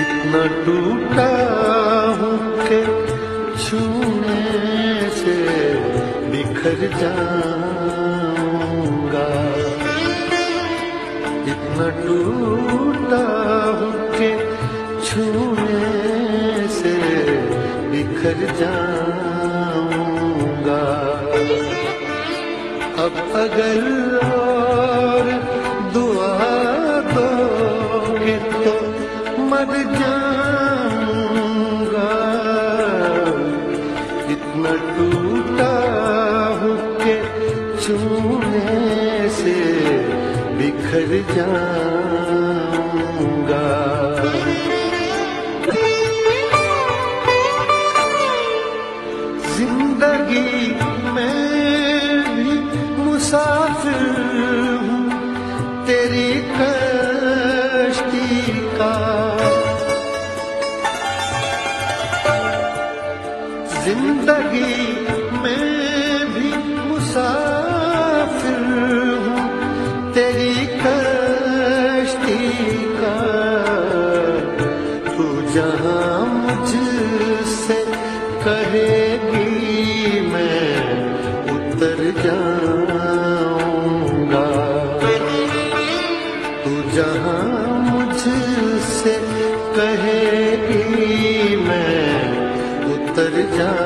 इतना टूटा हूँ कि छूने से बिखर जाऊंगा। इतना टूटा हूँ कि छूने से बिखर जाऊंगा। अब अगर और दुआ दोगे तो मर जाऊंगा। इतना टूटा हूँ कि छूने से बिखर जाऊंगा। जिंदगी में भी मुसाफिर हूँ तेरी कश्ती का। जिंदगी में भी मुसाफिर हूँ तेरी कश्ती का। तू जहाँ मुझसे कहेगी मैं उतर जाऊंगा। तू जहाँ मुझसे कहेगी मैं उतर जाऊंगा।